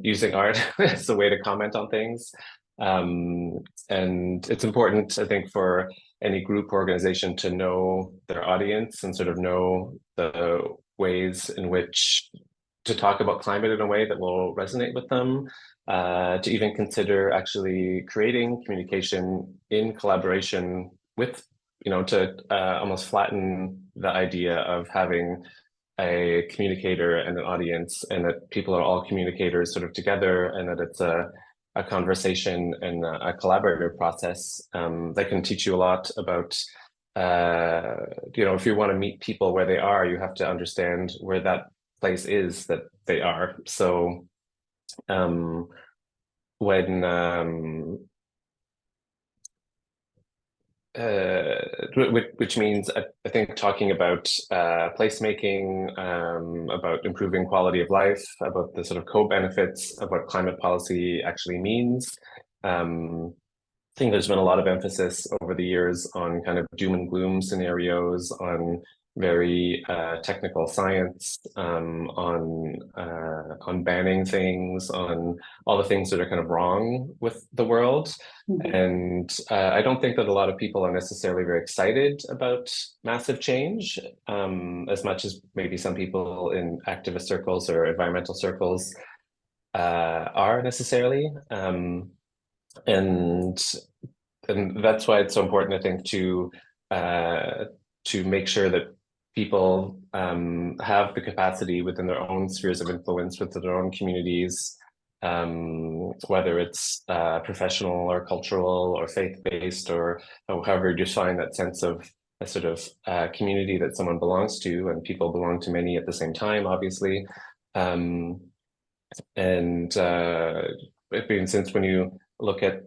using art as a way to comment on things. And it's important, I think, for any group or organization to know their audience and sort of know the ways in which to talk about climate in a way that will resonate with them, to even consider actually creating communication in collaboration with, you know, to almost flatten the idea of having a communicator and an audience, and that people are all communicators sort of together, and that it's a conversation and a collaborative process that can teach you a lot about you know, if you want to meet people where they are, you have to understand where that place is that they are. So which means I think talking about placemaking, about improving quality of life, about the sort of co-benefits of what climate policy actually means. I think there's been a lot of emphasis over the years on kind of doom and gloom scenarios, on very technical science, on banning things, on all the things that are kind of wrong with the world. Mm-hmm. And I don't think that a lot of people are necessarily very excited about massive change, as much as maybe some people in activist circles or environmental circles are necessarily. And that's why it's so important, I think, to make sure that people have the capacity within their own spheres of influence, within their own communities, whether it's professional or cultural or faith-based, or however you define that sense of a sort of community that someone belongs to, and people belong to many at the same time, obviously. Since when you look at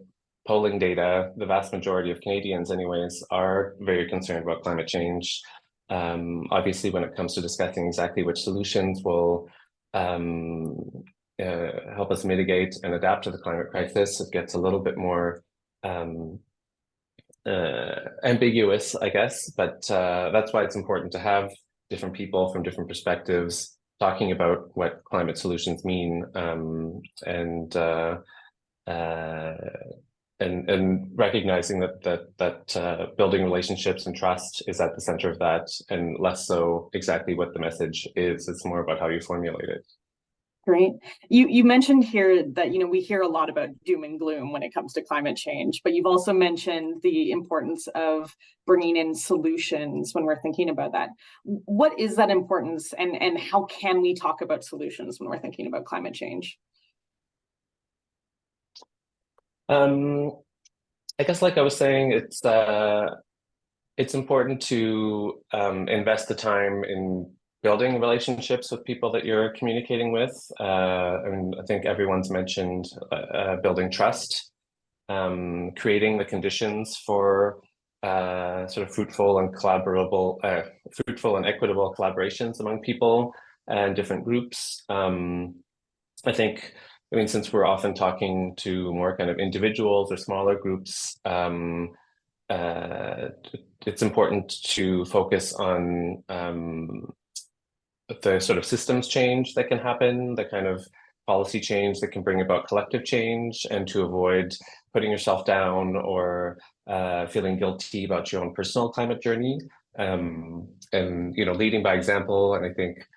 polling data, the vast majority of Canadians anyways are very concerned about climate change. Obviously, when it comes to discussing exactly which solutions will help us mitigate and adapt to the climate crisis, it gets a little bit more ambiguous, I guess, but that's why it's important to have different people from different perspectives talking about what climate solutions mean, and recognizing that building relationships and trust is at the center of that, and less so exactly what the message is. It's more about how you formulate it. Great. You mentioned here that, we hear a lot about doom and gloom when it comes to climate change, but you've also mentioned the importance of bringing in solutions when we're thinking about that. What is that importance, and how can we talk about solutions when we're thinking about climate change? I guess, like I was saying, it's important to invest the time in building relationships with people that you're communicating with. I think everyone's mentioned building trust, creating the conditions for sort of fruitful and equitable collaborations among people and different groups. Since we're often talking to more kind of individuals or smaller groups, it's important to focus on the sort of systems change that can happen, the kind of policy change that can bring about collective change, and to avoid putting yourself down or feeling guilty about your own personal climate journey, and leading by example. And I think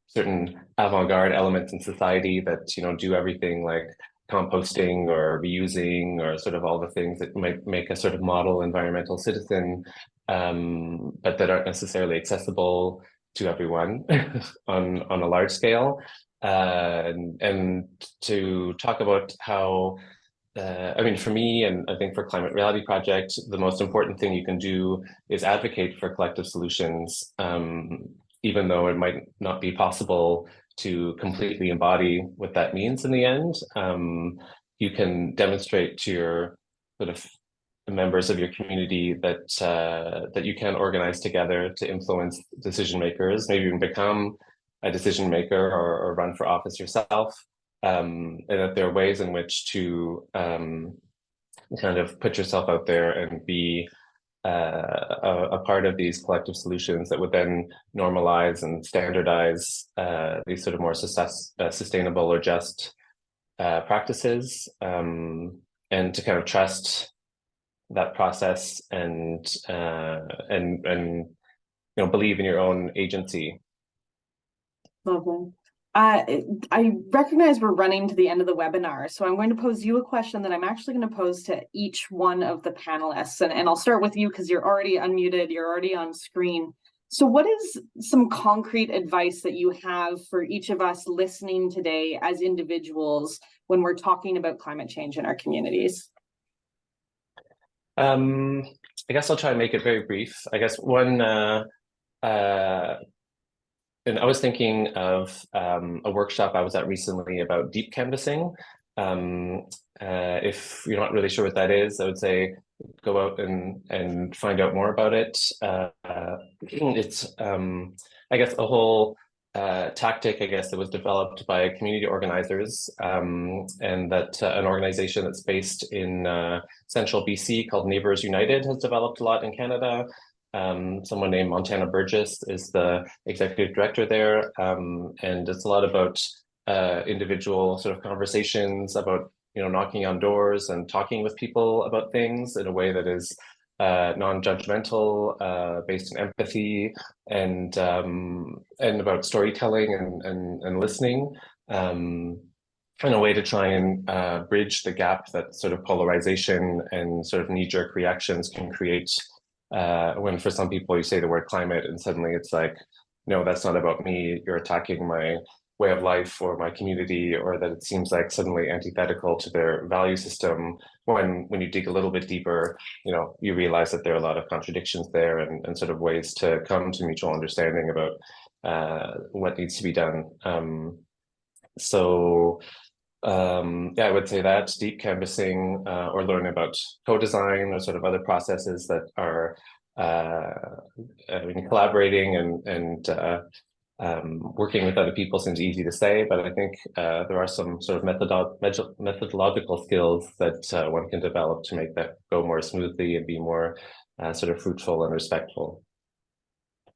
certain avant-garde elements in society that do everything like composting or reusing, or sort of all the things that might make a sort of model environmental citizen, but that aren't necessarily accessible to everyone on a large scale, and to talk about how for me, and I think for Climate Reality Project, the most important thing you can do is advocate for collective solutions, even though it might not be possible to completely embody what that means in the end. You can demonstrate to your sort of members of your community that you can organize together to influence decision makers, maybe even become a decision maker or run for office yourself, and that there are ways in which to kind of put yourself out there and be a part of these collective solutions that would then normalize and standardize these sort of more sustainable or just practices, and to kind of trust that process and believe in your own agency. Lovely. I recognize we're running to the end of the webinar, so I'm going to pose you a question that I'm actually going to pose to each one of the panelists, and I'll start with you because you're already unmuted, you're already on screen. So what is some concrete advice that you have for each of us listening today as individuals when we're talking about climate change in our communities? I guess I'll try and make it very brief. I guess one, and I was thinking of a workshop I was at recently about deep canvassing. If you're not really sure what that is, I would say go out and find out more about it. It's, I guess, a whole tactic, I guess, that was developed by community organizers, and that an organization that's based in central BC called Neighbours United has developed a lot in Canada. Someone named Montana Burgess is the executive director there, and it's a lot about individual sort of conversations about knocking on doors and talking with people about things in a way that is non-judgmental, based in empathy, and about storytelling and listening, in a way to try and bridge the gap that sort of polarization and sort of knee-jerk reactions can create, when for some people you say the word climate and suddenly it's like no, that's not about me. You're attacking my way of life or my community, or that it seems like suddenly antithetical to their value system. When you dig a little bit deeper, you realize that there are a lot of contradictions there, and sort of ways to come to mutual understanding about what needs to be done. Yeah, I would say that deep canvassing or learning about co-design or sort of other processes that are collaborating and working with other people seems easy to say, but I think there are some sort of methodological skills that one can develop to make that go more smoothly and be more sort of fruitful and respectful.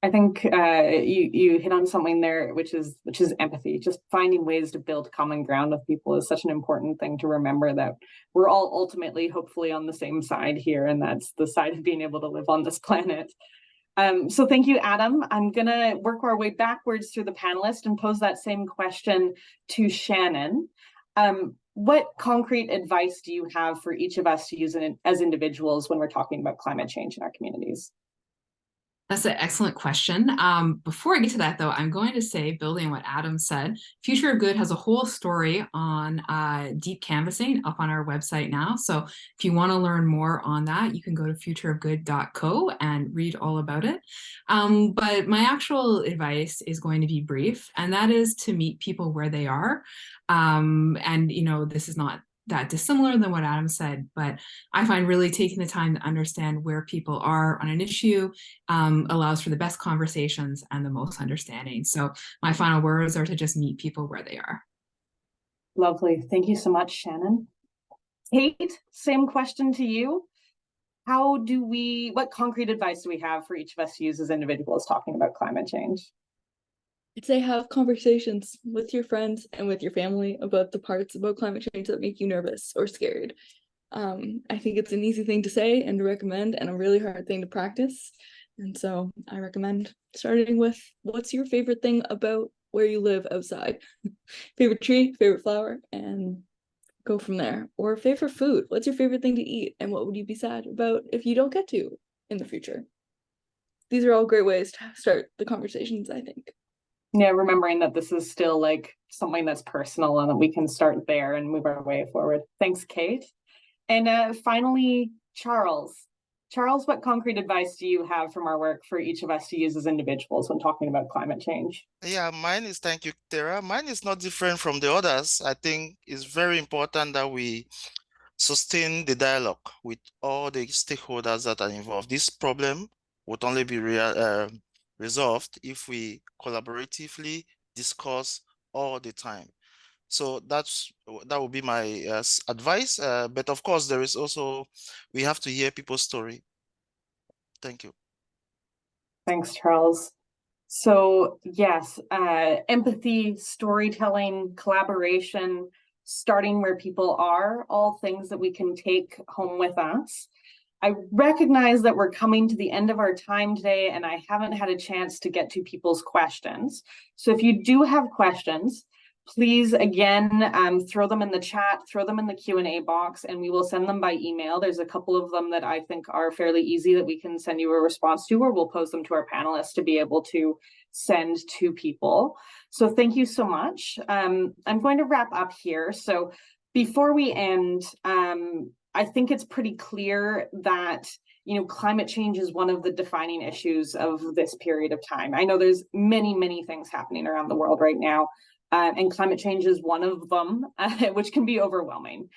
I think you hit on something there, which is empathy. Just finding ways to build common ground with people is such an important thing to remember, that we're all ultimately, hopefully, on the same side here, and that's the side of being able to live on this planet. So thank you, Adam. I'm gonna work our way backwards through the panelists and pose that same question to Shannon. What concrete advice do you have for each of us to use as individuals when we're talking about climate change in our communities? That's an excellent question. Before I get to that, though, I'm going to say, building on what Adam said, Future of Good has a whole story on deep canvassing up on our website now. So if you want to learn more on that, you can go to futureofgood.co and read all about it. But my actual advice is going to be brief, and that is to meet people where they are. And, this is not that dissimilar than what Adam said, but I find really taking the time to understand where people are on an issue allows for the best conversations and the most understanding. So my final words are to just meet people where they are. Lovely. Thank you so much, Shannon. Kate, same question to you. What concrete advice do we have for each of us to use as individuals talking about climate change? I'd say have conversations with your friends and with your family about the parts about climate change that make you nervous or scared. I think it's an easy thing to say and to recommend, and a really hard thing to practice. And so I recommend starting with, what's your favorite thing about where you live outside? Favorite tree, favorite flower, and go from there. Or favorite food. What's your favorite thing to eat? And what would you be sad about if you don't get to in the future? These are all great ways to start the conversations, I think. Yeah, remembering that this is still like something that's personal and that we can start there and move our way forward. Thanks, Kate. And finally, Charles. Charles, what concrete advice do you have from our work for each of us to use as individuals when talking about climate change? Yeah, thank you, Tara. Mine is not different from the others. I think it's very important that we sustain the dialogue with all the stakeholders that are involved. This problem would only be resolved if we collaboratively discuss all the time. So that would be my advice. But of course, we have to hear people's story. Thank you. Thanks, Charles. So yes, empathy, storytelling, collaboration, starting where people are, all things that we can take home with us. I recognize that we're coming to the end of our time today, and I haven't had a chance to get to people's questions. So if you do have questions, please, again, throw them in the chat, throw them in the Q&A box, and we will send them by email. There's a couple of them that I think are fairly easy that we can send you a response to, or we'll post them to our panelists to be able to send to people. So thank you so much. I'm going to wrap up here. So before we end, I think it's pretty clear that climate change is one of the defining issues of this period of time. I know there's many things happening around the world right now, and climate change is one of them, which can be overwhelming.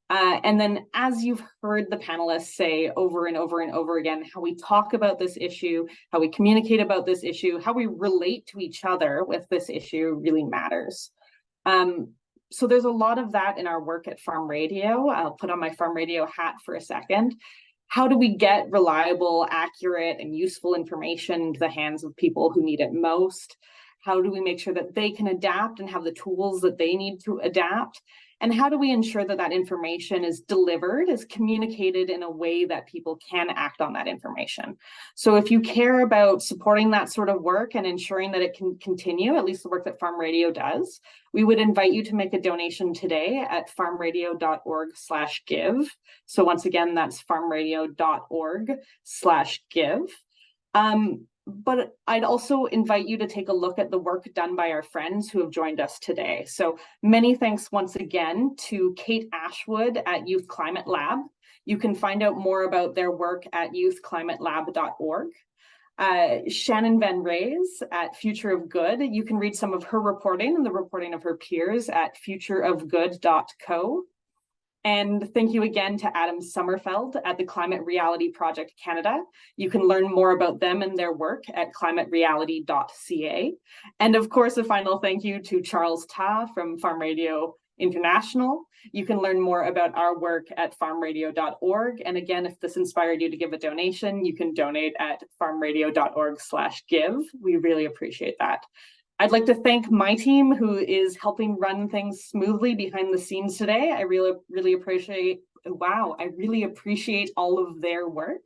And then, as you've heard the panelists say over and over and over again, how we talk about this issue, how we communicate about this issue, how we relate to each other with this issue really matters. So there's a lot of that in our work at Farm Radio. I'll put on my Farm Radio hat for a second. How do we get reliable, accurate, and useful information into the hands of people who need it most? How do we make sure that they can adapt and have the tools that they need to adapt? And how do we ensure that that information is delivered, is communicated in a way that people can act on that information? So if you care about supporting that sort of work and ensuring that it can continue, at least the work that Farm Radio does, we would invite you to make a donation today at farmradio.org/give. So once again, that's farmradio.org/give. But I'd also invite you to take a look at the work done by our friends who have joined us today. So many thanks once again to Kate Ashwood at Youth Climate Lab. You can find out more about their work at youthclimatelab.org. Shannon Van Rays at Future of Good. You can read some of her reporting and the reporting of her peers at futureofgood.co. And thank you again to Adam Sommerfeld at the Climate Reality Project Canada. You can learn more about them and their work at climatereality.ca. And of course, a final thank you to Charles Ta from Farm Radio International. You can learn more about our work at farmradio.org. And again, if this inspired you to give a donation, you can donate at farmradio.org/give. We really appreciate that. I'd like to thank my team who is helping run things smoothly behind the scenes today. I really appreciate, wow, I really appreciate all of their work.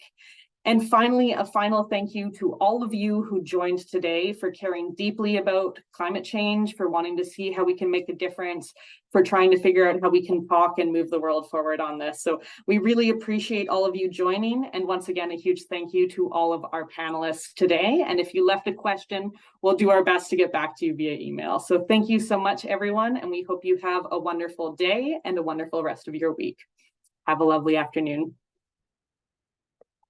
And finally, a final thank you to all of you who joined today for caring deeply about climate change, for wanting to see how we can make a difference, for trying to figure out how we can talk and move the world forward on this. So we really appreciate all of you joining. And once again, a huge thank you to all of our panelists today. And if you left a question, we'll do our best to get back to you via email. So thank you so much, everyone. And we hope you have a wonderful day and a wonderful rest of your week. Have a lovely afternoon.